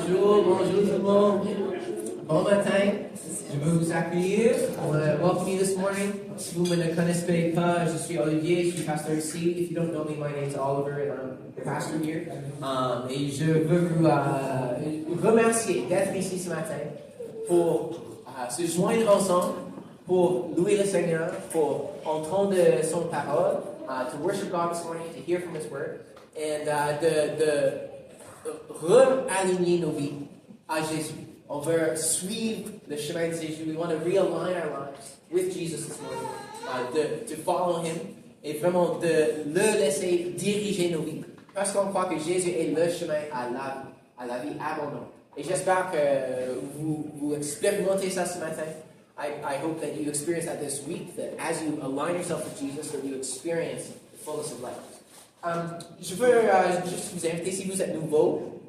Bonjour, bonjour tout le monde. Bon matin. Je veux vous accueillir. I want to welcome you this morning. Si vous ne me connaissez pas, je suis Olivier, je suis pasteur ici. If you don't know me, my name is Oliver and I'm the pastor here. Et je veux vous remercier d'être ici ce matin pour se joindre ensemble, pour louer le Seigneur, pour entendre son parole, to worship God this morning, to hear from His Word, and de réaligner nos vies à Jésus. On veut suivre le chemin de Jésus. We want to realign our lives with Jesus this morning, to follow Him, et vraiment de le laisser diriger nos vies. Parce qu'on croit que Jésus est le chemin à la vie abondante. Et j'espère que vous expérimentez ça ce matin. I hope that you experience that this week, that as you align yourself with Jesus, that you experience the fullness of life. Je veux juste vous inviter, si vous êtes nouveau,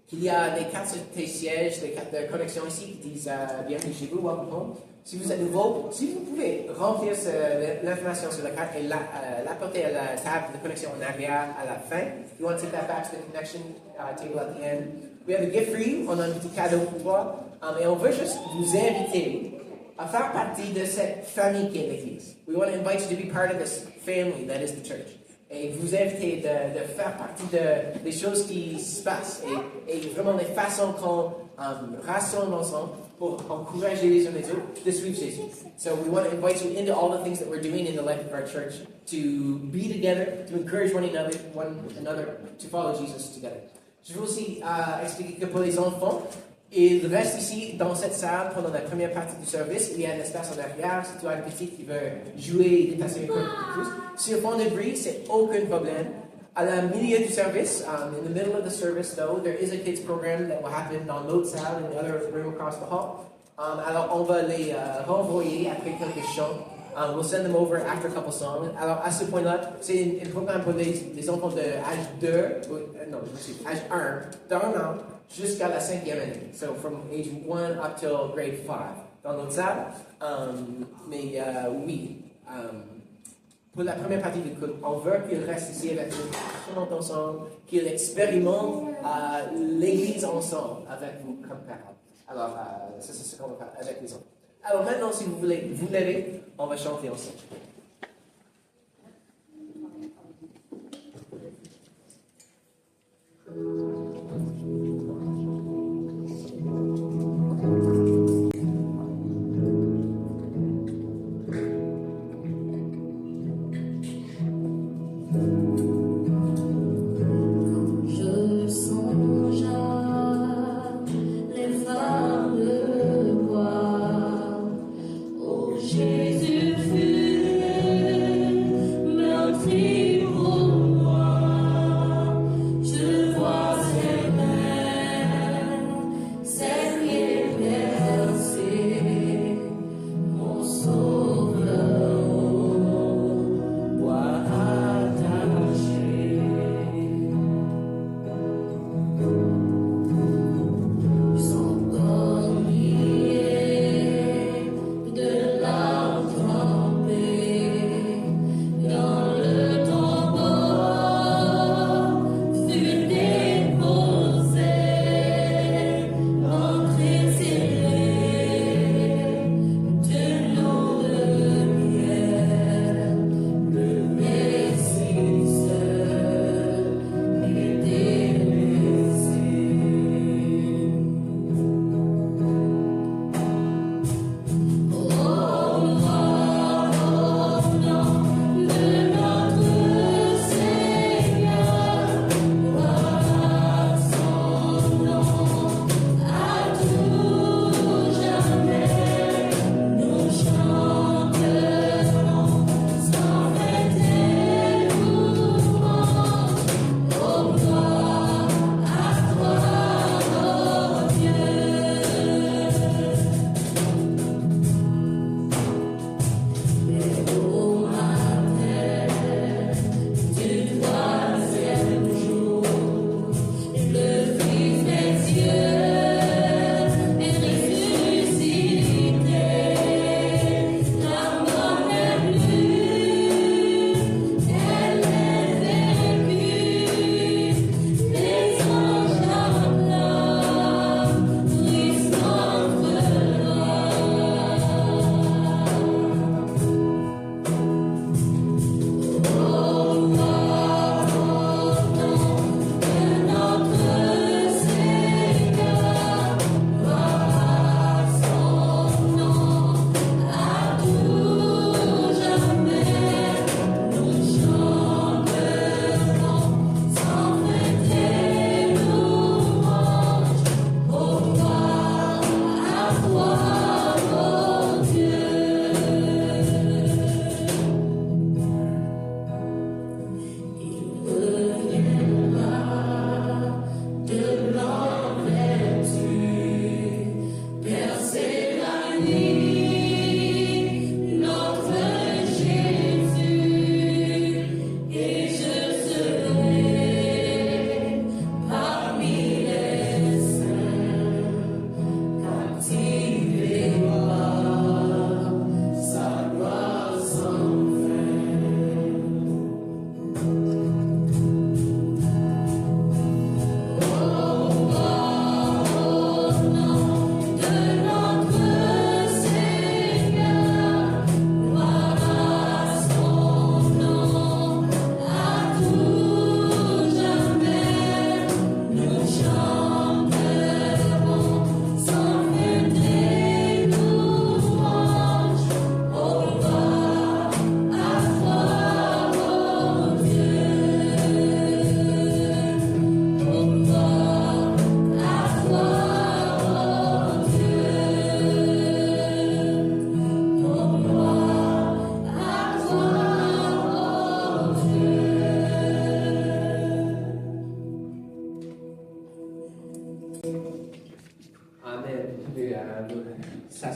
qu'il y a des cartes de sièges, des cartes de connexion ici qui disent bienvenue chez vous, welcome home. Si vous êtes nouveau, si vous pouvez remplir l'information sur la carte et l'apporter à la table de connexion en arrière à la fin. You want to take that back to the connection table at the end. We have a gift for you. On a un petit cadeau pour toi. Et on veut juste vous inviter à faire partie de cette famille qui est l'Église. We want to invite you to be part of this family that is the church. Et vous inviter de faire partie des choses qui se passent et vraiment des façons qu'on rassemble ensemble pour encourager les uns les autres de suivre Jésus. So we want to invite you into all the things that we're doing in the life of our church to be together, to encourage one another to follow Jesus together. Je veux aussi expliquer que pour les enfants, ils restent ici dans cette salle pendant la première partie du service. Il y a un espace en arrière. Si tu as une petite qui veut jouer et dépasser un peu plus. Sur le fond de bruit, c'est aucun problème. À la milieu du service, in the middle of the service, though, there is a kids program that will happen dans l'autre salle, in the other room across the hall. Alors, on va les renvoyer après quelques chants. We'll send them over after a couple songs. Alors, à ce point-là, c'est un programme pour les enfants de âge 1, d'un an, jusqu'à la 5e année. So, from age 1 up till grade 5. Dans notre salle. Mais oui, pour la première partie du culte, on veut qu'ils restent ici avec nous, qu'ils chantent ensemble, qu'ils expérimentent l'Église ensemble avec vous comme parents. Alors, ça, c'est ce qu'on va faire avec les enfants. Alors maintenant, si vous voulez vous lever, on va chanter ensemble. Jésus fut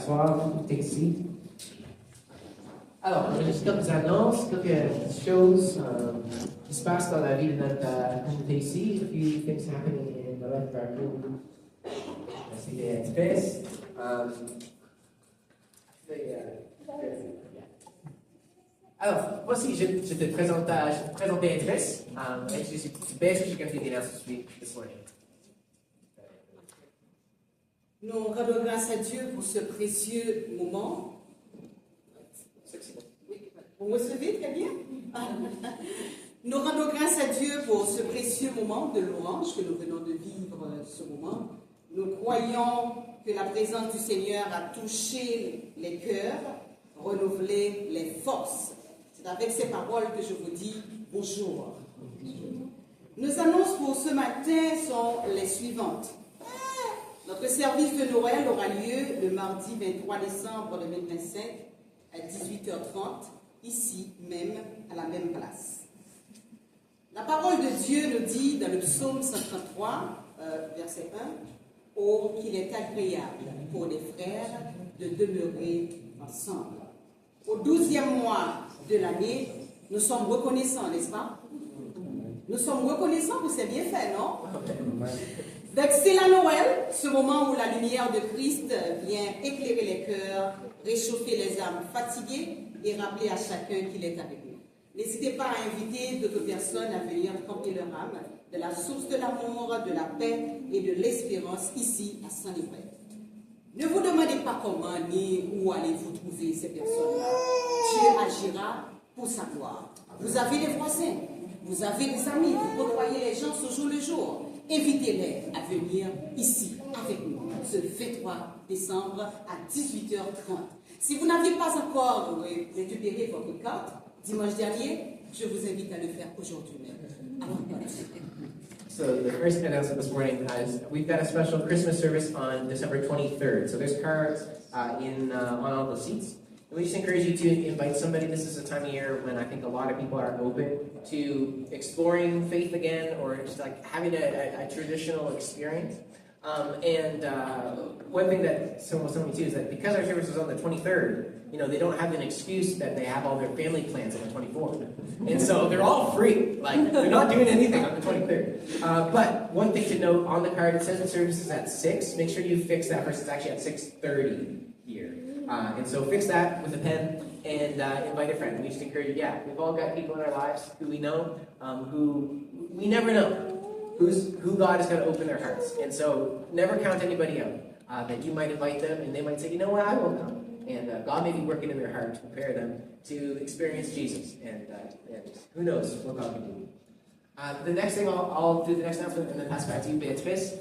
t'asseoir, t'es ici. Alors, j'ai juste quelques annonces, quelques choses qui se passent dans la vie de notre communauté ici. A few things happening in the life of our community. C'est des espèces. Alors, voici, je te présente Beatrice. Introduce Beatrice, you're going to be the announcer this morning. Nous rendons grâce à Dieu pour ce précieux moment. Vous me suivez très bien? Nous rendons grâce à Dieu pour ce précieux moment de louange que nous venons de vivre ce moment. Nous croyons que la présence du Seigneur a touché les cœurs, renouvelé les forces. C'est avec ces paroles que je vous dis bonjour. Nos annonces pour ce matin sont les suivantes. Notre service de Noël aura lieu le mardi 23 décembre 2025 à 18h30, ici même, à la même place. La parole de Dieu nous dit dans le psaume 133, verset 1, « Oh, qu'il est agréable pour les frères de demeurer ensemble. » Au 12e mois de l'année, nous sommes reconnaissants, n'est-ce pas? Nous sommes reconnaissants pour ces bienfaits, non? Donc c'est la Noël, ce moment où la lumière de Christ vient éclairer les cœurs, réchauffer les âmes fatiguées et rappeler à chacun qu'il est avec nous. N'hésitez pas à inviter d'autres personnes à venir camper leur âme de la source de l'amour, de la paix et de l'espérance ici à Saint-Livret. Ne vous demandez pas comment ni où allez-vous trouver ces personnes-là. Dieu agira pour sa gloire. Vous avez des voisins, vous avez des amis, vous côtoyez les gens ce jour le jour. Invitez-les à venir ici avec nous ce 23 décembre à 18h30. Si vous n'aviez pas encore récupéré votre carte dimanche dernier, je vous invite à le faire aujourd'hui même. So the first announcement this morning is we've got a special Christmas service on December 23rd. So there's cards on all the seats. And we just encourage you to invite somebody. This is a time of year when I think a lot of people are open to exploring faith again or just like having a traditional experience. One thing that someone was telling me too is that because our service is on the 23rd, you know, they don't have an excuse that they have all their family plans on the 24th. And so they're all free. Like, they're not doing anything on the 23rd. But one thing to note, on the card, it says the service is at 6. Make sure you fix that versus it's actually at 6:30 here. And so fix that with a pen and invite a friend. We just encourage you, we've all got people in our lives who we know, who we never know who God is going to open their hearts. And so never count anybody out. That you might invite them and they might say, you know what, I will come. And God may be working in their heart to prepare them to experience Jesus. And who knows what God can do. The next thing I'll do, the next announcement, and then pass back to you, Beatrice,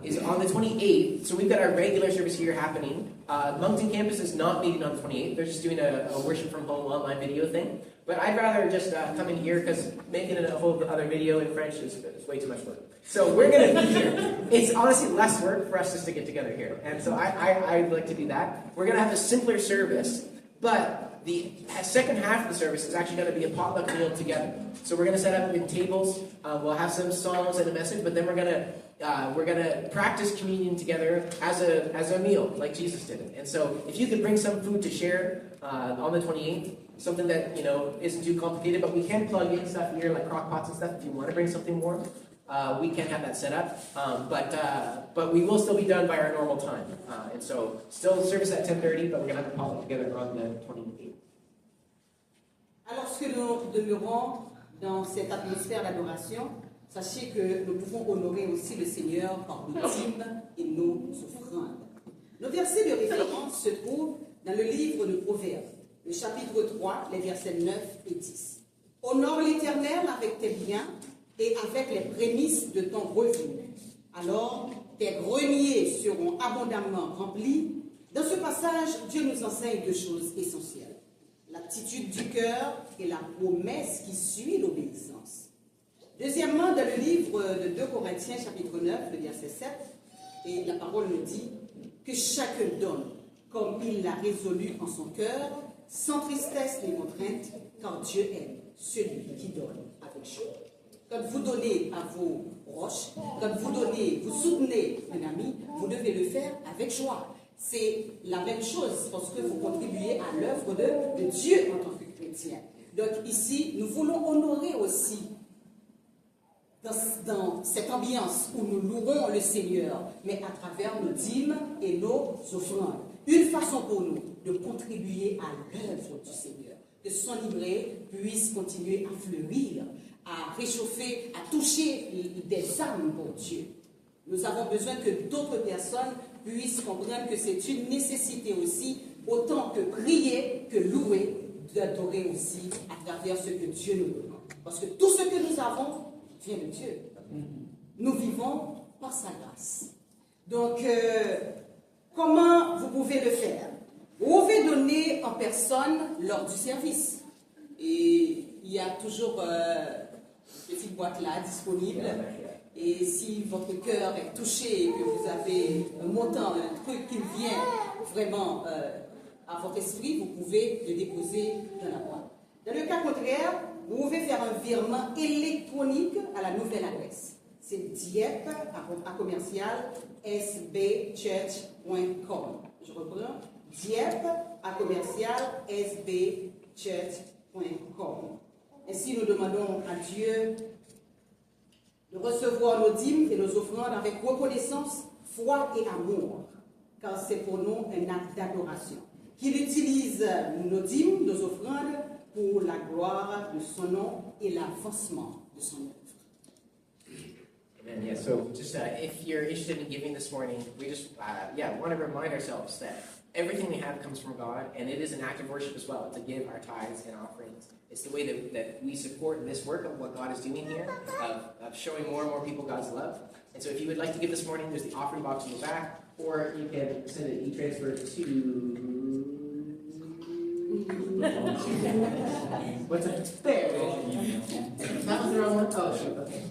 is on the 28th. So we've got our regular service here happening. Moncton campus is not meeting on the 28th. They're just doing a worship from home online video thing. But I'd rather just come in here because making a whole other video in French is way too much work. So we're going to be here. It's honestly less work for us just to get together here. And so I'd like to do that. We're going to have a simpler service, but the second half of the service is actually going to be a potluck meal together. So we're going to set up in tables. We'll have some songs and a message, but then we're going to practice communion together as a meal, like Jesus did it. And so if you could bring some food to share on the 28th, something that isn't too complicated, but we can plug in stuff here like crock pots and stuff. If you want to bring something warm, we can have that set up. But we will still be done by our normal time. And so still service at 10:30, but we're going to have the potluck together on the 28th. Alors que nous demeurons dans cette atmosphère d'adoration, sachez que nous pouvons honorer aussi le Seigneur par nos dîmes et nos offrandes. Nos versets de référence se trouvent dans le livre de Proverbes, le chapitre 3, les versets 9 et 10. Honore l'Éternel avec tes biens et avec les prémices de ton revenu. Alors, tes greniers seront abondamment remplis. Dans ce passage, Dieu nous enseigne deux choses essentielles. L'attitude du cœur et la promesse qui suit l'obéissance. Deuxièmement, dans le livre de 2 Corinthiens, chapitre 9, le verset 7, et la parole nous dit que chacun donne comme il l'a résolu en son cœur, sans tristesse ni contrainte, car Dieu aime celui qui donne avec joie. Quand vous donnez à vos proches, quand vous donnez, vous soutenez un ami, vous devez le faire avec joie. c'est la même chose parce que vous contribuez à l'œuvre de Dieu en tant que chrétien. Donc ici, nous voulons honorer aussi dans cette ambiance où nous louons le Seigneur, mais à travers nos dîmes et nos offrandes. Une façon pour nous de contribuer à l'œuvre du Seigneur, que son livret puisse continuer à fleurir, à réchauffer, à toucher des âmes pour Dieu. Nous avons besoin que d'autres personnes puissent comprendre que c'est une nécessité aussi, autant que prier, que louer, d'adorer aussi à travers ce que Dieu nous donne. Parce que tout ce que nous avons vient de Dieu. Nous vivons par sa grâce. Donc, comment vous pouvez le faire? Vous pouvez donner en personne lors du service. Et il y a toujours une petite boîte là disponible. Et si votre cœur est touché et que vous avez un montant, un truc qui vient vraiment à votre esprit, vous pouvez le déposer dans la boîte. Dans le cas contraire, vous pouvez faire un virement électronique à la nouvelle adresse. C'est diep à commercial sbchurch.com. Je reprends. Diep à commercial sbchurch.com. Ainsi, nous demandons à Dieu de recevoir nos dîmes et nos offrandes avec reconnaissance, foi et amour, car c'est pour nous un acte d'adoration. Qu'il utilise nos dîmes, nos offrandes, pour la gloire de son nom et l'avancement de son œuvre. Amen. Yeah. So, just if you're interested in giving this morning, we just want to remind ourselves that everything we have comes from God, and it is an act of worship as well to give our tithes and offerings. It's the way that we support this work of what God is doing here, of showing more and more people God's love. And so, if you would like to give this morning, there's the offering box in the back, or you can send an e-transfer to. What's it? There. That was the wrong one. Oh, shoot. Okay.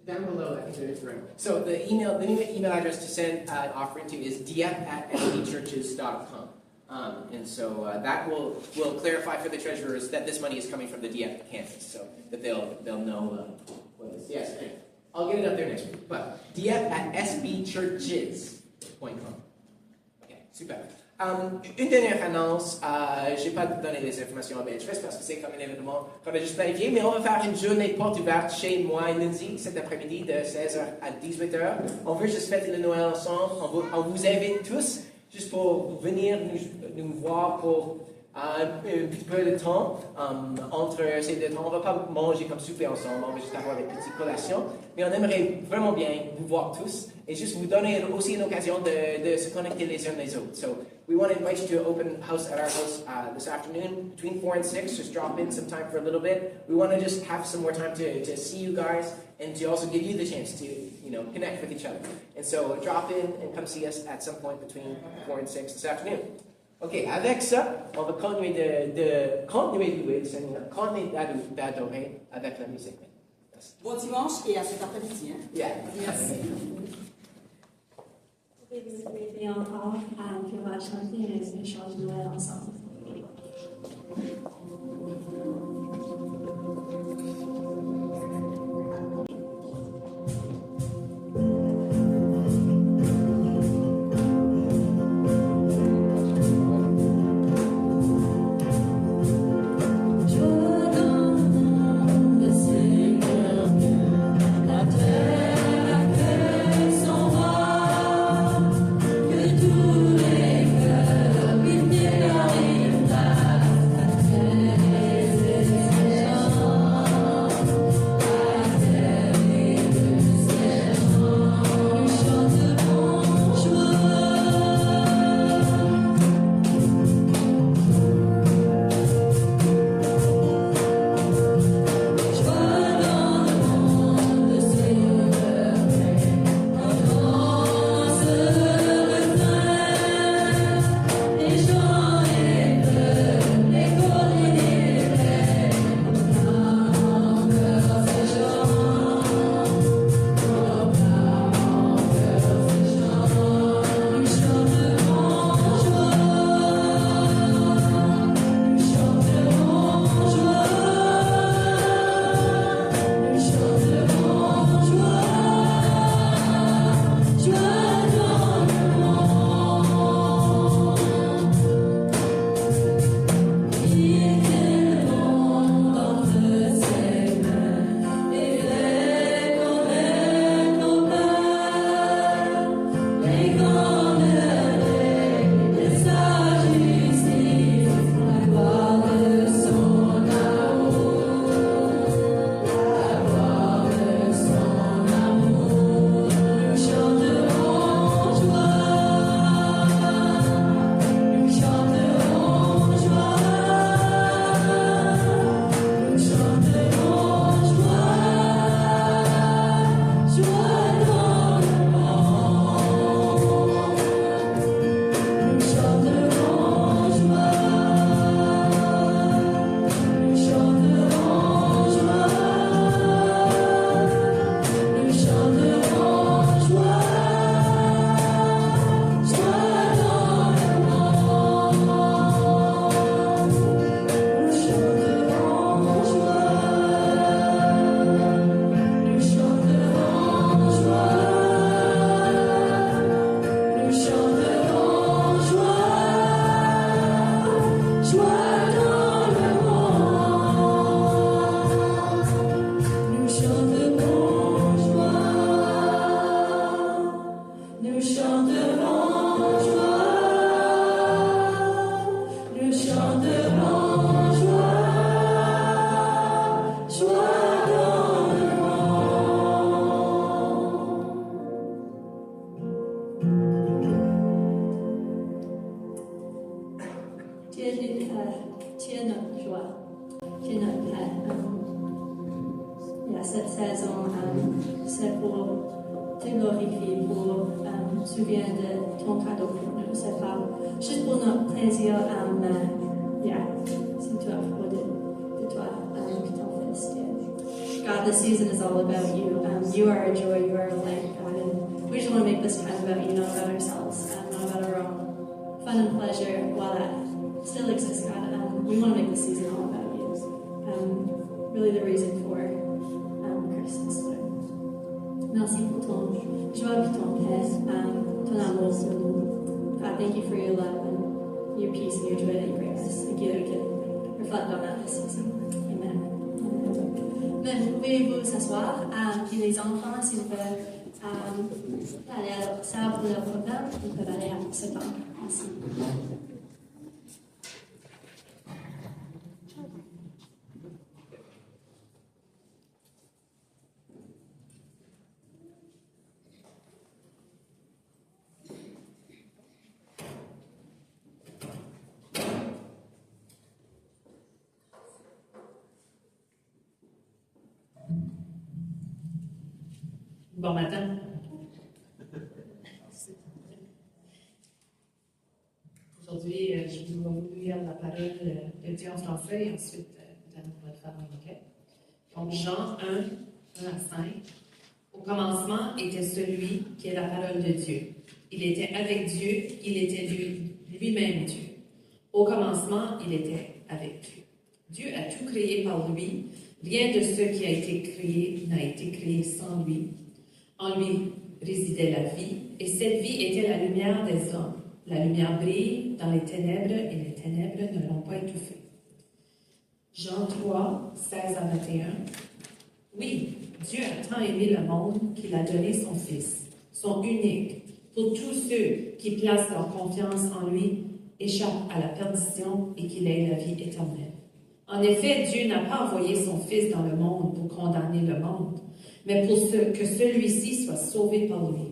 Down below, I think there is the right one. So the new email address to send an offering to is diep@sbchurches.com. And so that will clarify for the treasurers that this money is coming from the Dieppe campus, so that they'll know what it is. Yes, anyway, I'll get it up there next week. But diep@sbchurches.com. Okay, super. Une dernière annonce, je n'ai pas donné les informations à Belchfest parce que c'est comme un événement qu'on a juste planifié, mais on va faire une journée porte ouverte chez moi et Lindsay cet après-midi de 16h à 18h. On veut juste fêter le Noël ensemble. On vous invite tous juste pour venir nous voir pour un petit peu de temps. Entre ces deux temps, on ne va pas manger comme souper ensemble, on va juste avoir des petites collations. Mais on aimerait vraiment bien vous voir tous et juste vous donner aussi une occasion de se connecter les uns les autres. So we want to invite you to an open house at our house this afternoon between 4 and 6. Just drop in some time for a little bit. We want to just have some more time to see you guys and to also give you the chance to connect with each other. And so drop in and come see us at some point between 4 and 6 this afternoon. OK, avec ça, on va continuer de louer le Seigneur, continuer d'adorer avec la musique. Merci. Bon dimanche et à cet après-midi. Yeah. Merci. Vous pouvez vous lever encore, puis on va chanter une chanson de Noël ensemble. Que tous les cœurs puissent déclarer ta temps, c'est pour te glorifier, pour souvenir de ton cadeau pour nous. C'est pas juste pour notre plaisir, c'est tout à propos de toi, que ton fils. God, this season is all about you. You are our joy, you are our light, God, and we just want to make this time about you, not about ourselves, not about our own fun and pleasure, while that still exists, God. We want to make this season all about you. Really the reason for Christmas. Lord. Merci pour ton joie et ton paix, ton amour pour nous. God, thank you for your love and your peace and your joy that you bring us. Thank you that we can reflect on that this season. Amen. Vous pouvez vous asseoir, puis les enfants, s'ils veulent aller à la salle pour leur programme, ils peuvent aller à ce temps. Merci. Bon matin. Aujourd'hui, je vais vous lire la parole de Dieu en français et ensuite peut-être notre femme en anglais. Donc, Jean 1, 1 à 5. Au commencement était celui qui est la parole de Dieu. Il était avec Dieu, il était lui-même Dieu. Au commencement, il était avec Dieu. Dieu a tout créé par lui. Rien de ce qui a été créé n'a été créé sans lui. En lui résidait la vie, et cette vie était la lumière des hommes. La lumière brille dans les ténèbres, et les ténèbres ne l'ont pas étouffée. Jean 3, 16 à 21. Oui, Dieu a tant aimé le monde qu'il a donné son Fils, son unique, pour tous ceux qui placent leur confiance en lui, échappent à la perdition et qu'il ait la vie éternelle. En effet, Dieu n'a pas envoyé son Fils dans le monde pour condamner le monde, mais pour que celui-ci soit sauvé par lui.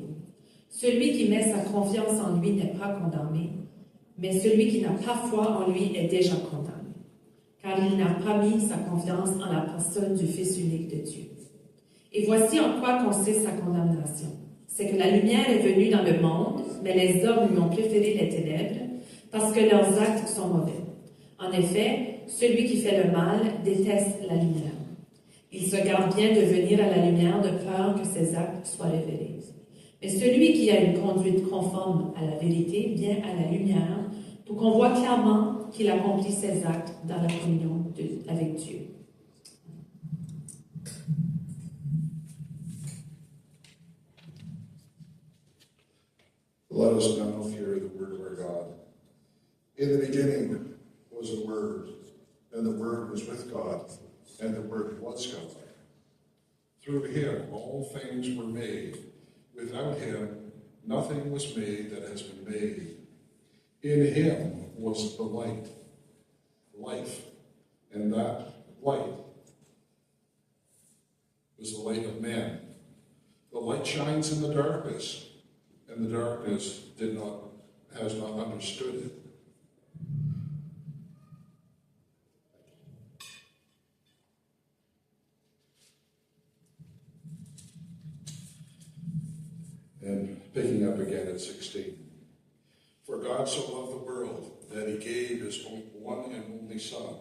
Celui qui met sa confiance en lui n'est pas condamné, mais celui qui n'a pas foi en lui est déjà condamné, car il n'a pas mis sa confiance en la personne du Fils unique de Dieu. Et voici en quoi consiste sa condamnation. C'est que la lumière est venue dans le monde, mais les hommes lui ont préféré les ténèbres, parce que leurs actes sont mauvais. En effet, celui qui fait le mal déteste la lumière. Il se garde bien de venir à la lumière de peur que ses actes soient révélés. Mais celui qui a une conduite conforme à la vérité vient à la lumière pour qu'on voit clairement qu'il accomplit ses actes dans la communion avec Dieu. Let us now hear the word of our God. In the beginning was the Word, and the Word was with God, and the Word was God. Through him all things were made. Without him nothing was made that has been made. In him was the light, life, and that light was the light of man. The light shines in the darkness, and the darkness has not understood it. And picking up again at 16. For God so loved the world that he gave his one and only Son,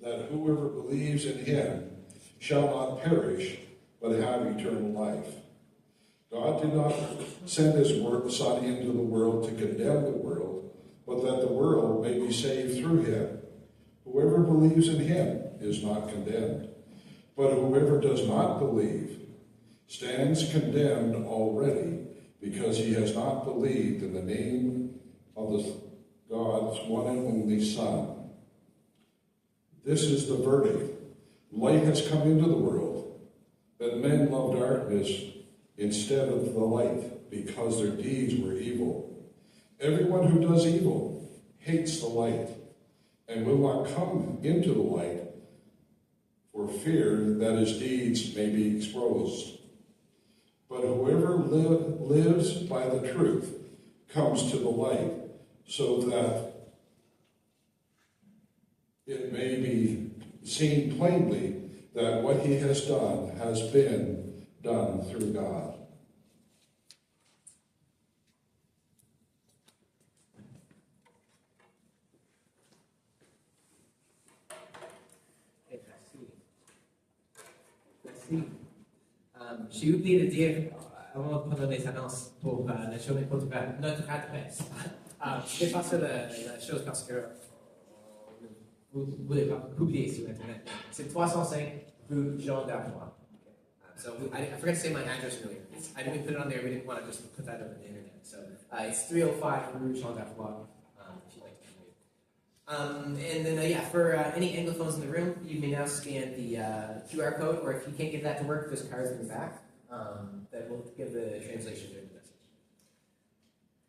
that whoever believes in him shall not perish, but have eternal life. God did not send his Son into the world to condemn the world, but that the world may be saved through him. Whoever believes in him is not condemned, but whoever does not believe stands condemned already, because he has not believed in the name of God's one and only Son. This is the verdict. Light has come into the world, but men love darkness instead of the light, because their deeds were evil. Everyone who does evil hates the light, and will not come into the light for fear that his deeds may be exposed. But whoever lives by the truth comes to the light, so that it may be seen plainly that what he has done has been done through God. Merci. J'ai oublié de dire, avant de prendre les annonces pour la journée portugaise, notre adresse. Je vais passer la chose parce que vous ne voulez pas publier sur Internet. C'est 305 rue Jean d'Artois. So I forgot to say my address earlier. I didn't put it on there. We didn't want to just put that on the internet. So it's 305 rue Jean d'Artois, if you'd like to know. And then, for any Anglophones in the room, you may now scan the QR code, or if you can't get that to work, there's cards in the back that will give the translation during the message.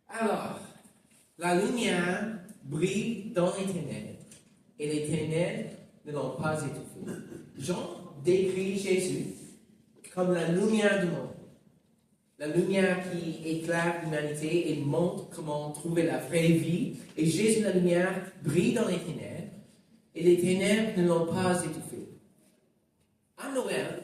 Alors, la lumière brille dans les ténèbres, et les ténèbres ne l'ont pas étouffé. Jean décrit Jésus comme la lumière du monde. La lumière qui éclaire l'humanité et montre comment trouver la vraie vie. Et Jésus, la lumière, brille dans les ténèbres, et les ténèbres ne l'ont pas étouffé. À Noël,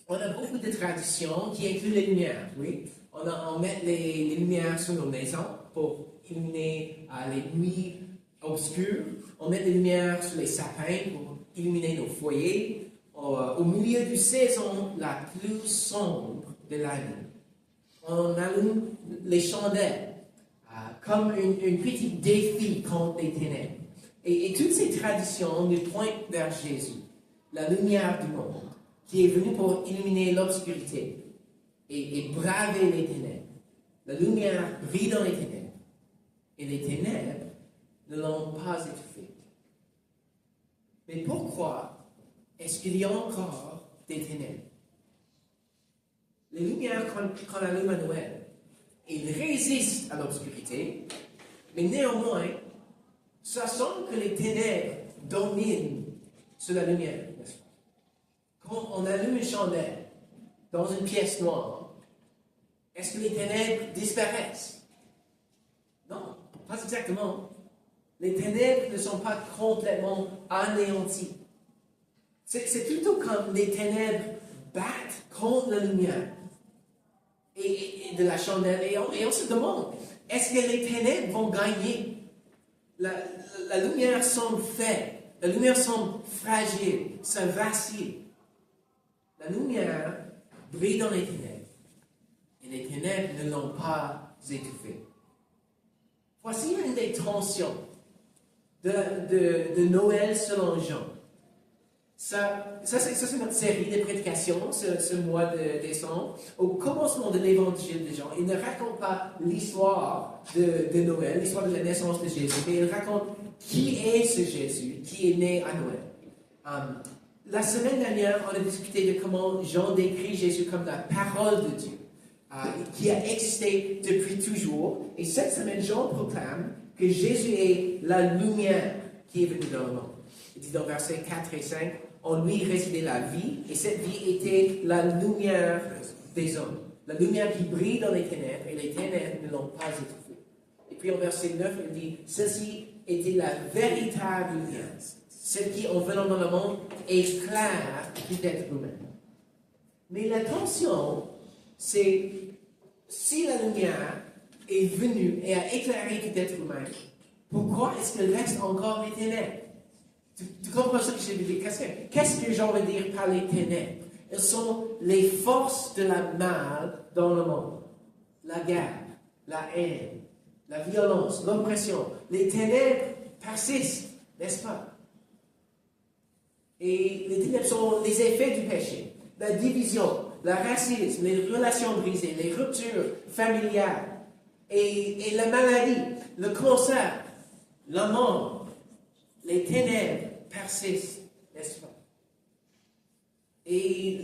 on a beaucoup de traditions qui incluent les lumières, oui. On met les lumières sur nos maisons pour illuminer les nuits obscures. On met les lumières sur les sapins pour illuminer nos foyers. Au milieu de saison la plus sombre de l'année, on allume les chandelles comme un petit défi contre les ténèbres. Et toutes ces traditions nous pointent vers Jésus, la lumière du monde, qui est venu pour illuminer l'obscurité et braver les ténèbres. La lumière brille dans les ténèbres, et les ténèbres ne l'ont pas étouffée. Mais pourquoi est-ce qu'il y a encore des ténèbres? Les lumières qu'on allume à Noël, ils résistent à l'obscurité, mais néanmoins, ça semble que les ténèbres dominent sur la lumière, n'est-ce pas? Quand on allume une chandelle dans une pièce noire, est-ce que les ténèbres disparaissent? Non, pas exactement. Les ténèbres ne sont pas complètement anéanties. C'est plutôt comme les ténèbres battent contre la lumière et de la chandelle. Et on se demande, est-ce que les ténèbres vont gagner? La lumière semble faible, la lumière semble fragile, ça vacille. La lumière brille dans les ténèbres, et les ténèbres ne l'ont pas étouffée. Voici une des tensions de Noël selon Jean. Ça c'est notre série de prédications, ce mois de décembre. Au commencement de l'évangile de Jean, il ne raconte pas l'histoire de Noël, l'histoire de la naissance de Jésus, mais il raconte qui est ce Jésus qui est né à Noël. La semaine dernière, on a discuté de comment Jean décrit Jésus comme la parole de Dieu, qui a existé depuis toujours. Et cette semaine, Jean proclame que Jésus est la lumière qui est venue dans le monde. Il dit dans versets 4 et 5, en lui résidait la vie, et cette vie était la lumière des hommes. La lumière qui brille dans les ténèbres, et les ténèbres ne l'ont pas étouffée. Et puis en verset 9, il dit, celle-ci était la véritable lumière, celle qui, en venant dans le monde, éclaire tout être humain. Mais la tension, c'est si la lumière est venue et a éclairé tout être humain, pourquoi est-ce qu'il reste encore les ténèbres? Tu comprends ce que je veux dire? Qu'est-ce que Jean veut dire par les ténèbres? Elles sont les forces de la mal dans le monde. La guerre, la haine, la violence, l'oppression. Les ténèbres persistent, n'est-ce pas? Et les ténèbres sont les effets du péché, la division, le racisme, les relations brisées, les ruptures familiales, et la maladie, le cancer, la mort. Les ténèbres persistent, n'est-ce pas? Et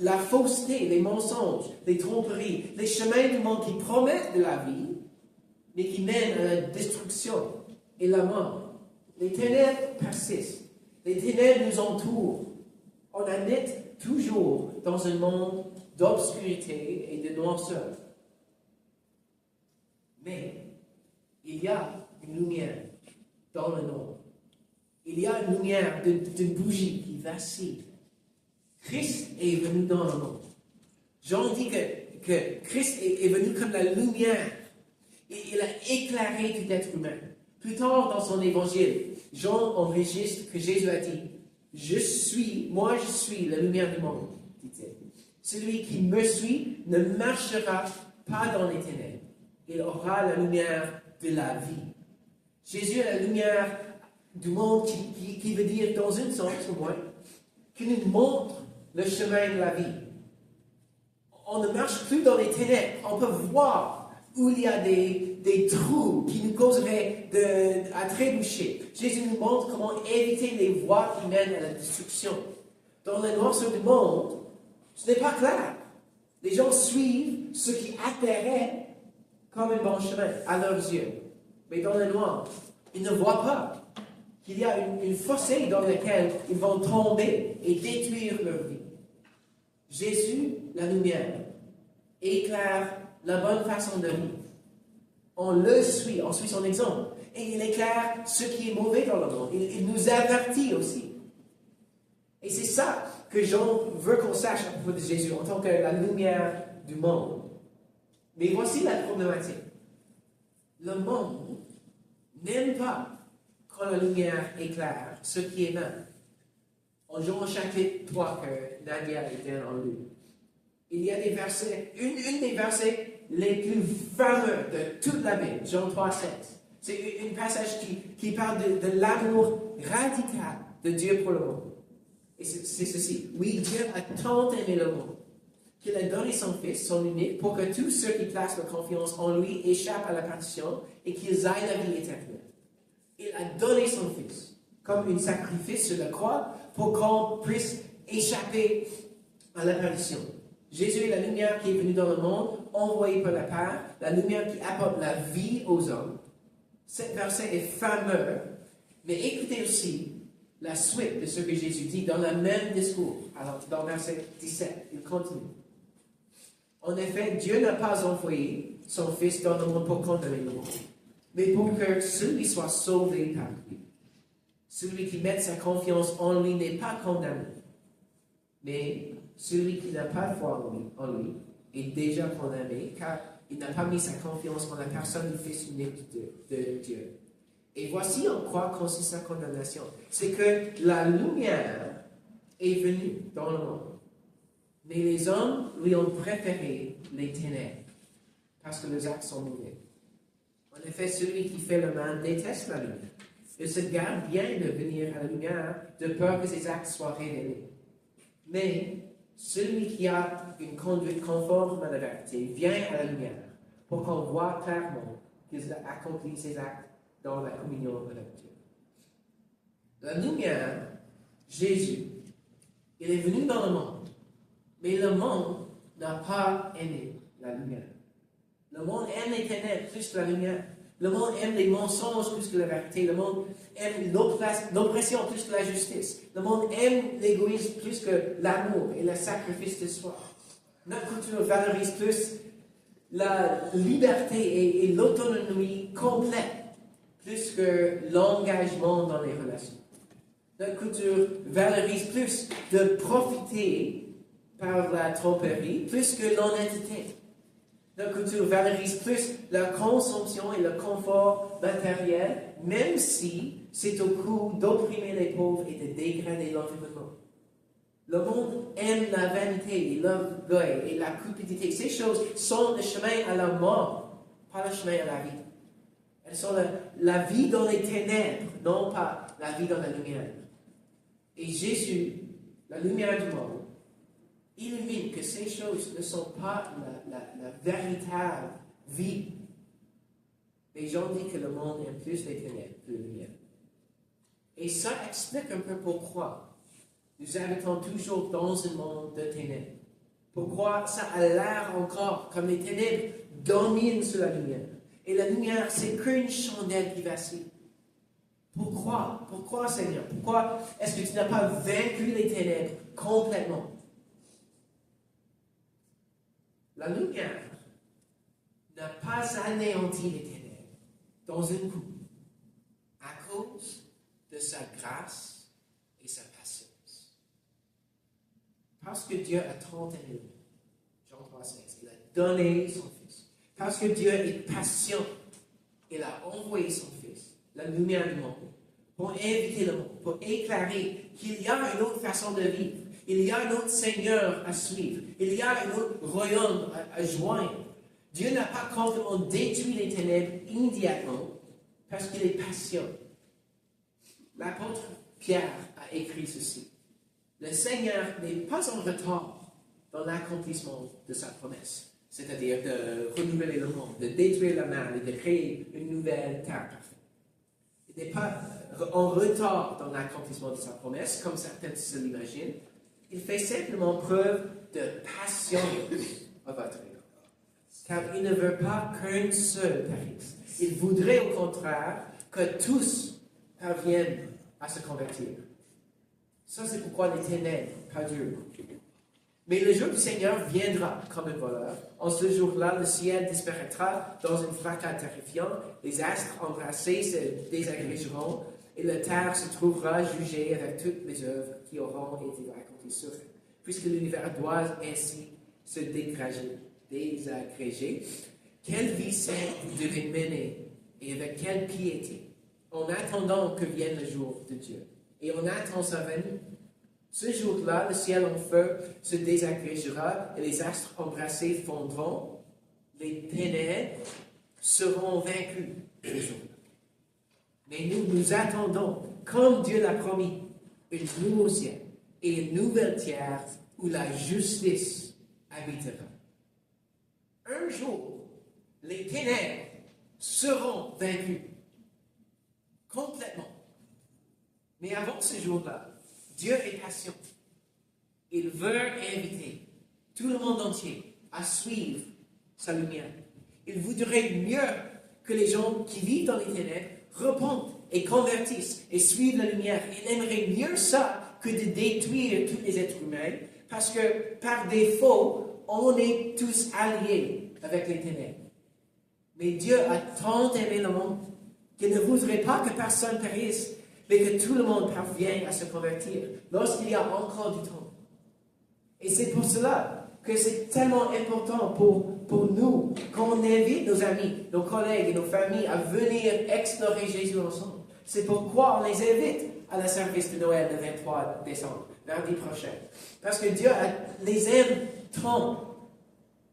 la fausseté, les mensonges, les tromperies, les chemins du monde qui promettent de la vie, mais qui mènent à la destruction et la mort. Les ténèbres persistent. Les ténèbres nous entourent. On habite toujours dans un monde d'obscurité et de noirceur. Mais il y a une lumière dans le nord. Il y a une lumière d'une bougie qui vacille. Christ est venu dans le monde. Jean dit que Christ est venu comme la lumière. Et il a éclairé tout être humain. Plus tard dans son évangile, Jean enregistre que Jésus a dit, moi je suis la lumière du monde, dit-il. Celui qui me suit ne marchera pas dans les ténèbres. Il aura la lumière de la vie. Jésus est la lumière du monde qui veut dire, dans un sens au moins, qui nous montre le chemin de la vie. On ne marche plus dans les ténèbres. On peut voir où il y a des trous qui nous causeraient à trébucher. Jésus nous montre comment éviter les voies qui mènent à la destruction. Dans la noirceur du monde, ce n'est pas clair. Les gens suivent ce qui apparaît comme un bon chemin à leurs yeux. Mais dans le noir, ils ne voient pas qu'il y a une fossé dans laquelle ils vont tomber et détruire leur vie. Jésus, la lumière, éclaire la bonne façon de vivre. On le suit, on suit son exemple. Et il éclaire ce qui est mauvais dans le monde. Il nous avertit aussi. Et c'est ça que Jean veut qu'on sache à propos de Jésus en tant que la lumière du monde. Mais voici la problématique. Le monde n'aime pas quand la lumière éclaire ce qui est mal. En Jean chapitre 3 que Nadia était en lu, il y a des versets, une des versets les plus fameux de toute la Bible, Jean 3, 7. C'est un passage qui parle de l'amour radical de Dieu pour le monde. Et c'est ceci. Oui, Dieu a tant aimé le monde qu'il a donné son Fils, son unique, pour que tous ceux qui placent leur confiance en lui échappent à la perdition et qu'ils aillent la vie éternelle. Il a donné son Fils comme un sacrifice sur la croix pour qu'on puisse échapper à la perdition. Jésus est la lumière qui est venue dans le monde, envoyée par la Père, la lumière qui apporte la vie aux hommes. Cet verset est fameux, mais écoutez aussi la suite de ce que Jésus dit dans le même discours. Alors, dans verset 17, il continue. En effet, Dieu n'a pas envoyé son Fils dans le monde pour condamner le monde, mais pour que celui soit sauvé par lui. Celui qui met sa confiance en lui n'est pas condamné, mais celui qui n'a pas foi en lui est déjà condamné, car il n'a pas mis sa confiance en la personne du Fils unique de Dieu. Et voici en quoi consiste sa condamnation. C'est que la lumière est venue dans le monde, mais les hommes lui ont préféré les ténèbres, parce que leurs actes sont mauvais. En effet, celui qui fait le mal déteste la lumière. Il se garde bien de venir à la lumière, de peur que ses actes soient révélés. Mais celui qui a une conduite conforme à la vérité vient à la lumière pour qu'on voit clairement qu'il a accompli ses actes dans la communion avec Dieu. La lumière, Jésus, il est venu dans le monde, mais le monde n'a pas aimé la lumière. Le monde aime les ténèbres plus que la lumière. Le monde aime les mensonges plus que la vérité. Le monde aime l'oppression plus que la justice. Le monde aime l'égoïsme plus que l'amour et le sacrifice de soi. Notre culture valorise plus la liberté et l'autonomie complète plus que l'engagement dans les relations. Notre culture valorise plus de profiter par la tromperie plus que l'honnêteté. Notre culture valorise plus la consommation et le confort matériel, même si c'est au coût d'opprimer les pauvres et de dégrader l'environnement. Le monde aime la vanité, l'orgueil et la cupidité. Ces choses sont le chemin à la mort, pas le chemin à la vie. Elles sont la vie dans les ténèbres, non pas la vie dans la lumière. Et Jésus, la lumière du monde, illumine que ces choses ne sont pas la véritable vie. Les gens disent que le monde aime plus les ténèbres que la lumière. Et ça explique un peu pourquoi nous habitons toujours dans un monde de ténèbres. Pourquoi ça a l'air encore comme les ténèbres dominent sur la lumière. Et la lumière, c'est qu'une chandelle qui vacille. Pourquoi? Pourquoi, Seigneur? Pourquoi est-ce que tu n'as pas vaincu les ténèbres complètement? La lumière n'a pas anéanti les ténèbres dans un coup, à cause de sa grâce et sa patience. Parce que Dieu a tant aimé le monde. Jean 3,16. Il a donné son Fils. Parce que Dieu est patient, il a envoyé son Fils, la lumière du monde, pour inviter le monde, pour éclairer qu'il y a une autre façon de vivre. Il y a un autre Seigneur à suivre. Il y a un autre royaume à joindre. Dieu n'a pas complètement détruit les ténèbres immédiatement parce qu'il est patient. L'apôtre Pierre a écrit ceci. Le Seigneur n'est pas en retard dans l'accomplissement de sa promesse, c'est-à-dire de renouveler le monde, de détruire le mal et de créer une nouvelle terre parfaite. Il n'est pas en retard dans l'accomplissement de sa promesse, comme certains se l'imaginent. Il fait simplement preuve de patience à votre égard. Car il ne veut pas qu'un seul périsse. Il voudrait au contraire que tous parviennent à se convertir. Ça, c'est pourquoi les ténèbres perdurent. Mais le jour du Seigneur viendra comme un voleur. En ce jour-là, le ciel disparaîtra dans un fracas terrifiant. Les astres embrassés se désagrégeront et la terre se trouvera jugée avec toutes les œuvres qui auront été racontées sur elle. Puisque l'univers doit ainsi se désagréger, quelle vie sainte vous devez mener et avec quelle piété, en attendant que vienne le jour de Dieu. Et on attend sa venue. Ce jour-là, le ciel en feu se désagrégera et les astres embrassés fondront. Les ténèbres seront vaincus ce jour-là. Mais nous attendons, comme Dieu l'a promis, un nouveau ciel et une nouvelle terre où la justice habitera. Un jour, les ténèbres seront vaincus complètement. Mais avant ce jour-là, Dieu est patient. Il veut inviter tout le monde entier à suivre sa lumière. Il voudrait mieux que les gens qui vivent dans les ténèbres repentent et convertissent et suivent la lumière. Il aimerait mieux ça que de détruire tous les êtres humains parce que par défaut, on est tous alliés avec les ténèbres. Mais Dieu a tant aimé le monde qu'il ne voudrait pas que personne périsse, mais que tout le monde parvienne à se convertir lorsqu'il y a encore du temps. Et c'est pour cela que c'est tellement important pour nous, quand on invite nos amis, nos collègues et nos familles à venir explorer Jésus ensemble. C'est pourquoi on les invite à la service de Noël le 23 décembre, lundi prochain. Parce que Dieu les aime tant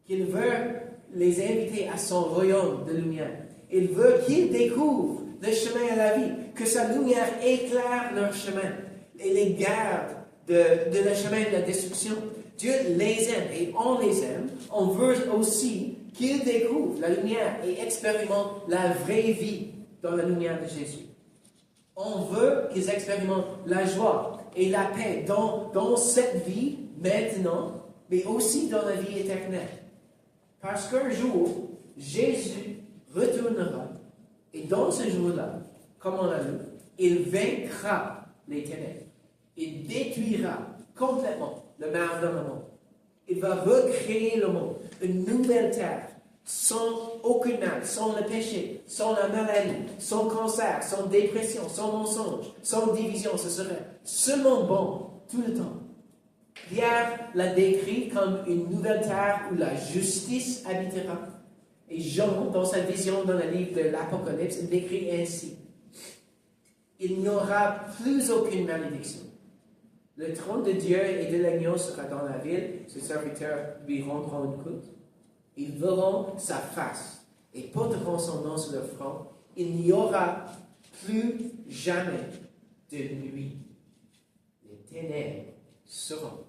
qu'il veut les inviter à son royaume de lumière. Il veut qu'ils découvrent le chemin à la vie, que sa lumière éclaire leur chemin et les garde de le chemin de la destruction. Dieu les aime et on les aime. On veut aussi qu'ils découvrent la lumière et expérimentent la vraie vie dans la lumière de Jésus. On veut qu'ils expérimentent la joie et la paix dans cette vie maintenant, mais aussi dans la vie éternelle. Parce qu'un jour, Jésus retournera et dans ce jour-là, comme on l'a lu, il vaincra les ténèbres. Il détruira complètement le mal dans le monde. Il va recréer le monde, une nouvelle terre, sans aucun mal, sans le péché, sans la maladie, sans cancer, sans dépression, sans mensonge, sans division. Ce serait seulement bon tout le temps. Pierre l'a décrit comme une nouvelle terre où la justice habitera. Et Jean, dans sa vision dans le livre de l'Apocalypse, il décrit ainsi. Il n'y aura plus aucune malédiction. Le trône de Dieu et de l'agneau sera dans la ville. Ses serviteurs lui rendront une culte. Ils verront sa face et porteront son nom sur leur front. Il n'y aura plus jamais de nuit. Les ténèbres seront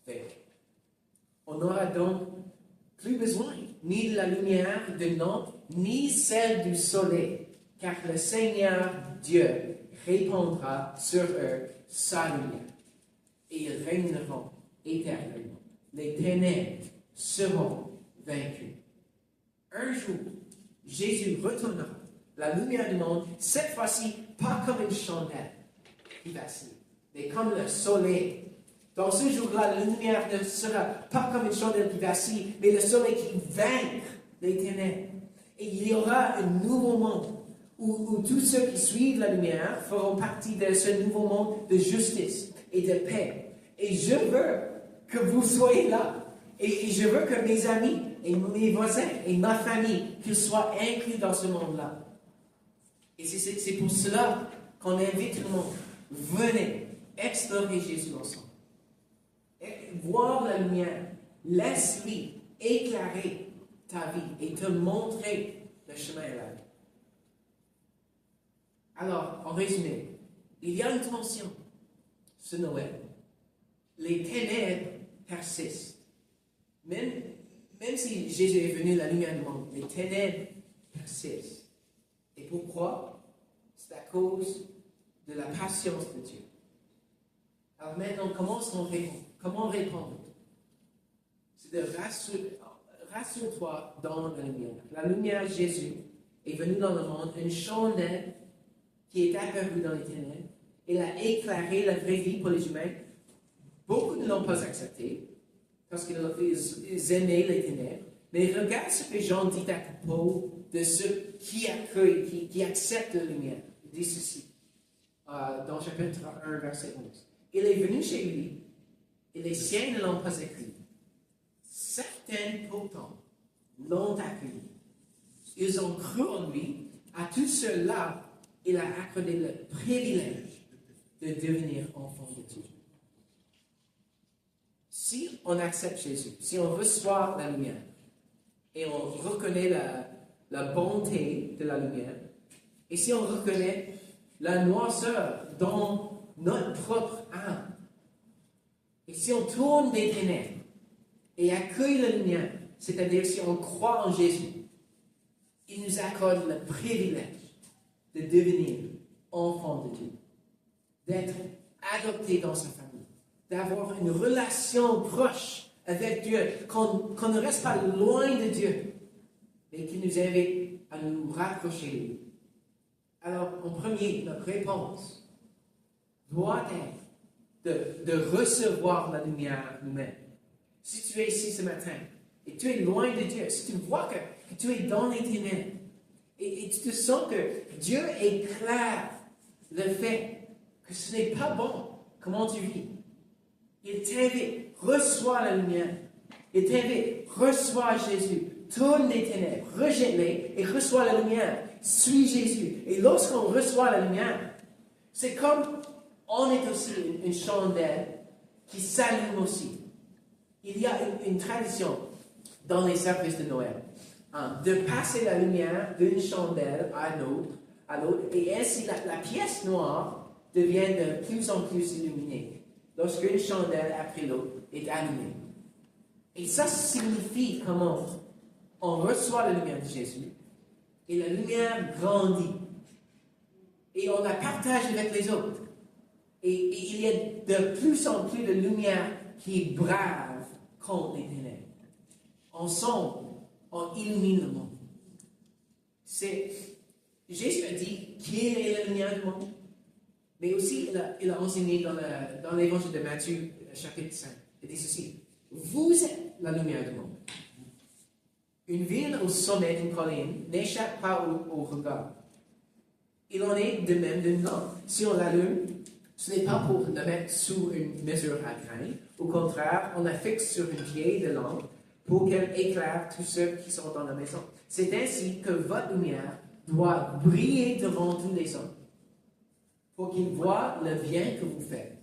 vaincues. On n'aura donc plus besoin ni de la lumière de lampe, ni celle du soleil, car le Seigneur Dieu répandra sur eux sa lumière, et ils régneront éternellement. Les ténèbres seront vaincues. Un jour, Jésus retournera, la lumière du monde, cette fois-ci pas comme une chandelle qui vacille, mais comme le soleil. Dans ce jour-là, la lumière ne sera pas comme une chandelle qui vacille, mais le soleil qui vaincra les ténèbres. Et il y aura un nouveau monde où tous ceux qui suivent la lumière feront partie de ce nouveau monde de justice et de paix. Et je veux que vous soyez là. Et je veux que mes amis et mes voisins et ma famille, qu'ils soient inclus dans ce monde-là. Et c'est pour cela qu'on invite tout le monde. Venez explorer Jésus ensemble. Voir la lumière. Laisse-lui éclairer ta vie et te montrer le chemin à la vie. Alors, en résumé, il y a une tension ce Noël. Les ténèbres persistent. Même si Jésus est venu, la lumière du monde, les ténèbres persistent. Et pourquoi? C'est à cause de la patience de Dieu. Alors maintenant, comment répondre? C'est de rassure-toi dans la lumière. La lumière, Jésus, est venu dans le monde, une chandelle qui est apparue dans les ténèbres. Il a éclairé la vraie vie pour les humains. Beaucoup ne l'ont pas accepté, parce qu'ils aimaient les ténèbres. Mais regarde ce que Jean dit à propos de ceux qui accueillent, qui acceptent la lumière. Il dit ceci, dans chapitre 1, verset 11. Il est venu chez lui, et les siens ne l'ont pas accueilli. Certains pourtant l'ont accueilli. Ils ont cru en lui. À tous ceux-là, il a accordé le privilège de devenir enfant de Dieu. Si on accepte Jésus, si on reçoit la lumière, et on reconnaît la bonté de la lumière, et si on reconnaît la noirceur dans notre propre âme, et si on tourne des ténèbres et accueille la lumière, c'est-à-dire si on croit en Jésus, il nous accorde le privilège de devenir enfant de Dieu, d'être adopté dans sa famille, d'avoir une relation proche avec Dieu, qu'on ne reste pas loin de Dieu, mais qu'il nous invite à nous rapprocher de lui. Alors, en premier, notre réponse doit être de recevoir la lumière nous-mêmes. Si tu es ici ce matin et tu es loin de Dieu, si tu vois que tu es dans les ténèbres et tu te sens que Dieu éclaire le fait que ce n'est pas bon, comment tu vis, il t'invite, reçois la lumière. Il t'invite, reçois Jésus. Tourne les ténèbres, rejette-les et reçois la lumière. Suis Jésus. Et lorsqu'on reçoit la lumière, c'est comme on est aussi une chandelle qui s'allume aussi. Il y a une tradition dans les services de Noël de passer la lumière d'une chandelle à l'autre, et ainsi la pièce noire devient de plus en plus illuminée lorsqu'une chandelle après l'autre est allumée. Et ça signifie comment on reçoit la lumière de Jésus et la lumière grandit. Et on la partage avec les autres. Et il y a de plus en plus de lumière qui brave contre les ténèbres. Ensemble, on illumine le monde. Jésus a dit qui est la lumière du monde. Mais aussi, il a enseigné dans l'évangile de Matthieu, chapitre 5. Il dit ceci: vous êtes la lumière du monde. Une ville au sommet d'une colline n'échappe pas au regard. Il en est de même d'une lampe. Si on l'allume, ce n'est pas pour la mettre sous une mesure à grain. Au contraire, on la fixe sur une vieille de lampe pour qu'elle éclaire tous ceux qui sont dans la maison. C'est ainsi que votre lumière doit briller devant tous les hommes, pour qu'ils voient le bien que vous faites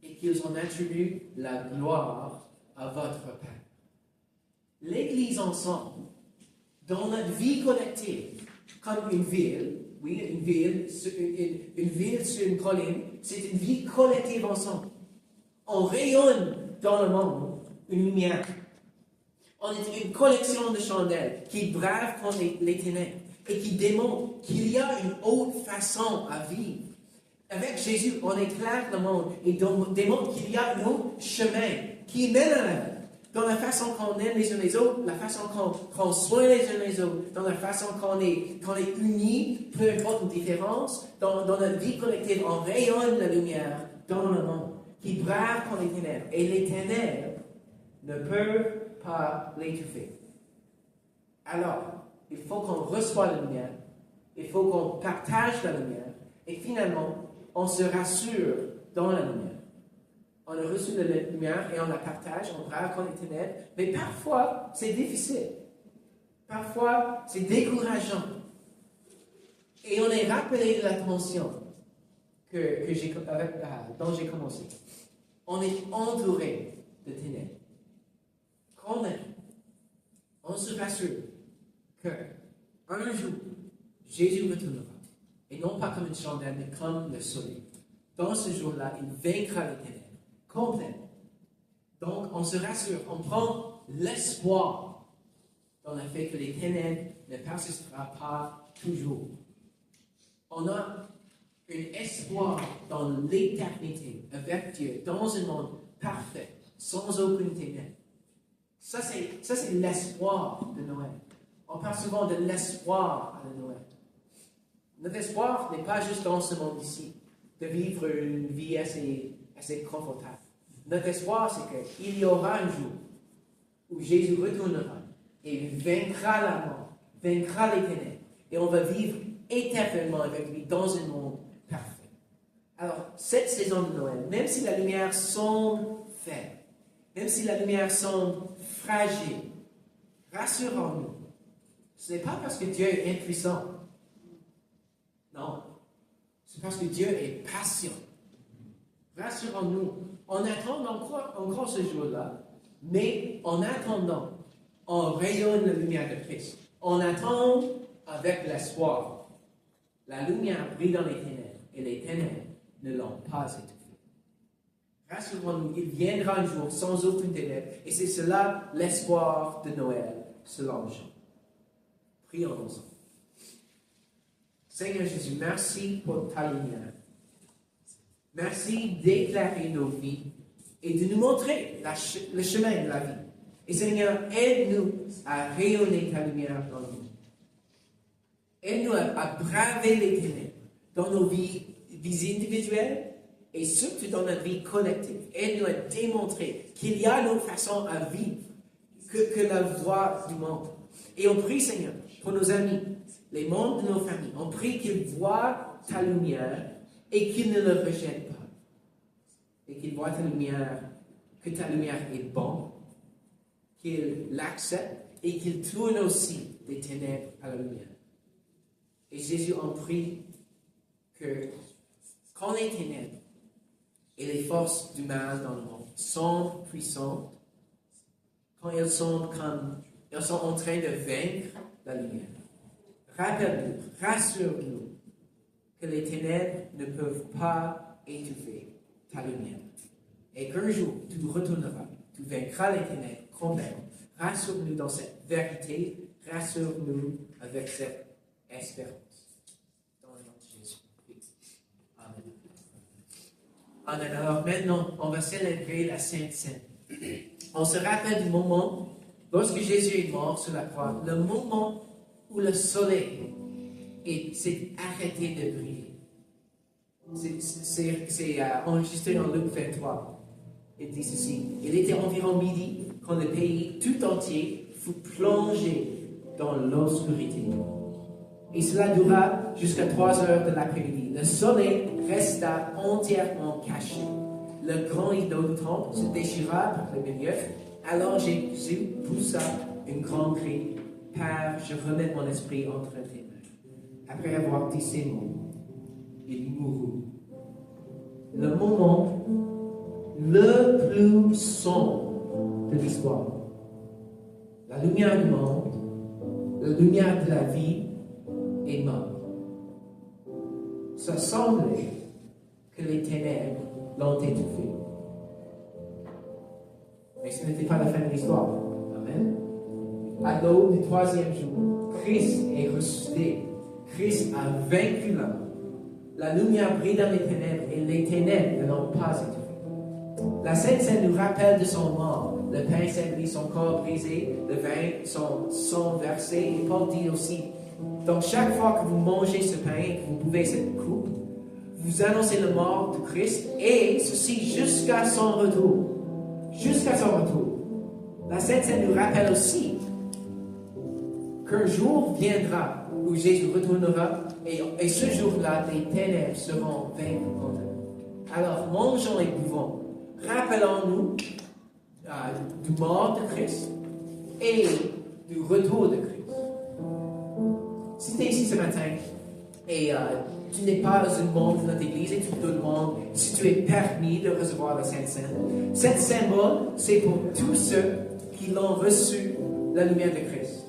et qu'ils en attribuent la gloire à votre Père. L'Église ensemble, dans notre vie collective, comme une ville, oui, une ville sur une colline, c'est une vie collective ensemble. On rayonne dans le monde une lumière. On est une collection de chandelles qui brave contre les ténèbres et qui démontre qu'il y a une autre façon à vivre. Avec Jésus, on éclaire le monde et démontre qu'il y a un autre chemin qui mène à la vie. Dans la façon qu'on aime les uns les autres, la façon qu'on prend soin les uns les autres, dans la façon qu'on est unis, peu importe les différences, dans notre vie collective, on rayonne la lumière dans le monde, qui brave contre les ténèbres. Et les ténèbres ne peuvent pas l'étouffer. Alors, il faut qu'on reçoive la lumière, il faut qu'on partage la lumière, et finalement, on se rassure dans la lumière. On a reçu de la lumière et on la partage, on braque contre les ténèbres. Mais parfois, c'est difficile. Parfois, c'est décourageant. Et on est rappelé de l'attention dont j'ai commencé. On est entouré de ténèbres. Quand même, on se rassure qu'un jour, Jésus retournera. Et non pas comme une chandelle, mais comme le soleil. Dans ce jour-là, il vaincra les ténèbres complètement. Donc, on se rassure, on prend l'espoir dans le fait que les ténèbres ne persisteront pas toujours. On a un espoir dans l'éternité avec Dieu, dans un monde parfait, sans aucune ténèbre. Ça, c'est l'espoir de Noël. On parle souvent de l'espoir à Noël. Notre espoir n'est pas juste dans ce monde ici, de vivre une vie assez confortable. Notre espoir, c'est qu'il y aura un jour où Jésus retournera et il vaincra la mort, vaincra les ténèbres, et on va vivre éternellement avec lui dans un monde parfait. Alors, cette saison de Noël, même si la lumière semble faible, même si la lumière semble fragile, rassurons-nous. Ce n'est pas parce que Dieu est impuissant. Non. C'est parce que Dieu est patient. Rassurons-nous. On attend encore ce jour-là, mais en attendant, on rayonne la lumière de Christ. On attend avec l'espoir. La lumière brille dans les ténèbres, et les ténèbres ne l'ont pas étouffée. Rassurons-nous, il viendra un jour sans aucune ténèbre, et c'est cela l'espoir de Noël, selon Jean. Prions ensemble. Seigneur Jésus, merci pour ta lumière. Merci d'éclairer nos vies et de nous montrer le chemin de la vie. Et Seigneur, aide-nous à rayonner ta lumière dans nous. Aide-nous à braver les ténèbres dans nos vies individuelles et surtout dans notre vie collective. Aide-nous à démontrer qu'il y a une autre façon à vivre que la voie du monde. Et on prie, Seigneur, pour nos amis, les membres de nos familles. On prie qu'ils voient ta lumière et qu'ils ne le rejettent pas. Et qu'ils voient ta lumière, que ta lumière est bonne, qu'ils l'acceptent et qu'ils tournent aussi des ténèbres à la lumière. Et Jésus, on prie que quand les ténèbres et les forces du mal dans le monde sont puissantes, quand elles sont en train de vaincre la lumière, rappelle-nous, rassure-nous que les ténèbres ne peuvent pas étouffer ta lumière. Et qu'un jour, tu retourneras, tu vaincras les ténèbres complètement. Rassure-nous dans cette vérité, rassure-nous avec cette espérance. Dans le nom de Jésus. Amen. Amen. Alors maintenant, on va célébrer la Sainte Seine. On se rappelle du moment, lorsque Jésus est mort sur la croix, le moment où le soleil s'est arrêté de briller. C'est enregistré dans Luc 23. Il dit ceci: il était environ midi quand le pays tout entier fut plongé dans l'obscurité. Et cela dura jusqu'à 3 heures de l'après-midi. Le soleil resta entièrement caché. Le grand rideau du temple se déchira par le milieu. Alors Jésus poussa un grand cri: Père, je remets mon esprit entre tes mains. Après avoir dit ces mots, il mourut. Le moment le plus sombre de l'histoire. La lumière du monde, la lumière de la vie est morte. Ça semblait que les ténèbres l'ont étouffé. Mais ce n'était pas la fin de l'histoire. Amen. À l'aube du 3e jour, Christ est ressuscité. Christ a vaincu la mort. La lumière brille dans les ténèbres et les ténèbres ne l'ont pas étouffé. La Sainte Seine nous rappelle de son mort. Le pain servi, son corps brisé, le vin, son sang versé. Et Paul dit aussi, donc chaque fois que vous mangez ce pain et que vous buvez cette coupe, vous annoncez la mort de Christ et ceci jusqu'à son retour. Jusqu'à son retour. La Sainte Seine nous rappelle aussi qu'un jour viendra où Jésus retournera et ce jour-là, les ténèbres seront vaincues contre nous. Alors, mangeons et buvons. rappelons-nous du mort de Christ et du retour de Christ. Si tu es ici ce matin et tu n'es pas un membre de notre Église et tu te demandes si tu es permis de recevoir la Sainte Seine, cette symbole, c'est pour tous ceux qui l'ont reçu, la lumière de Christ,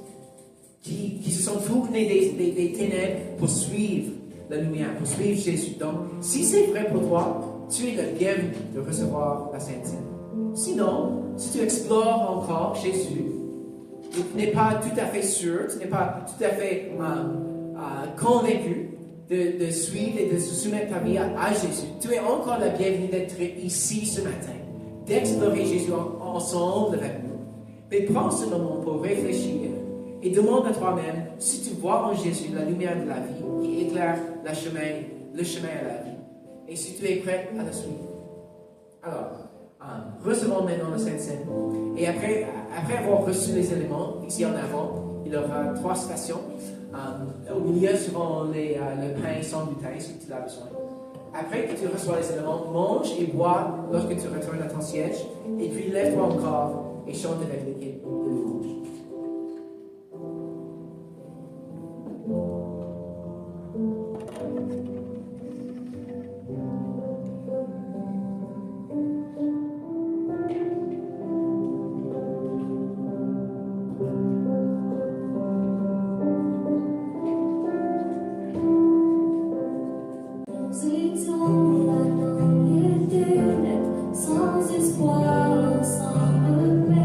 qui se sont tournés des ténèbres pour suivre la lumière, pour suivre Jésus. Donc, si c'est vrai pour toi, tu es le bienvenu de recevoir la Sainte Seine. Sinon, si tu explores encore Jésus, et tu n'es pas tout à fait sûr, tu n'es pas tout à fait convaincu de suivre et de soumettre ta vie à Jésus, tu es encore le bienvenu d'être ici ce matin, d'explorer Jésus ensemble avec nous. Mais prends ce moment pour réfléchir et demande à toi-même si tu vois en Jésus la lumière de la vie qui éclaire le chemin à la vie. Et si tu es prêt à le suivre. Alors, recevons maintenant la Sainte Seine. Et après avoir reçu les éléments, ici en avant, il y aura 3 stations. Au milieu seront le pain sans gluten, si tu as besoin. Après que tu reçois les éléments, mange et bois lorsque tu retournes à ton siège. Et puis lève-toi encore et chante avec l'équipe de louange. Sans espoir, sans repère,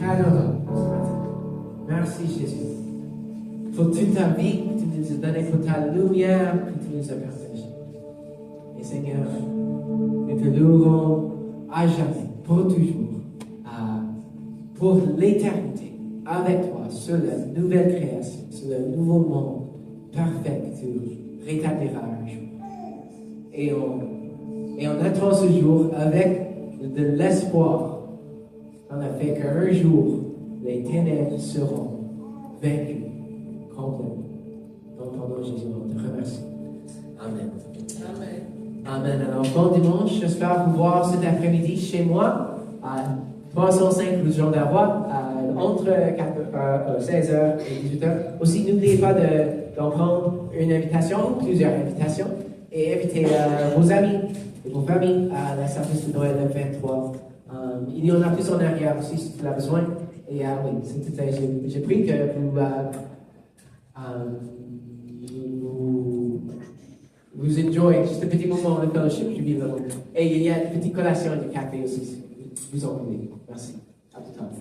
t'adorons. Merci Jésus. Pour toute ta vie que tu nous as donnée, pour ta lumière que tu nous as partagée. Et Seigneur, nous te louerons à jamais, pour toujours, pour l'éternité, avec toi, sur la nouvelle création, sur le nouveau monde parfait que tu rétabliras un jour. Et on attend ce jour avec de l'espoir. On a fait qu'un jour, les ténèbres seront vaincues complètement. Donc, ton nom, Jésus, on te remercie. Amen. Amen. Amen. Alors, bon dimanche. J'espère vous voir cet après-midi chez moi à 305 rue Jean Darrois, entre 16h et 18h. Aussi, n'oubliez pas d'en prendre une invitation ou plusieurs invitations et inviter vos amis et vos familles à la service de Noël le 23. Il y en a plus en arrière aussi si tu as besoin. Et oui, j'ai pris que vous enjoyez juste un petit moment de fellowship. Et il y a une petite collation et du café aussi si vous en voulez. Merci. À tout à l'heure.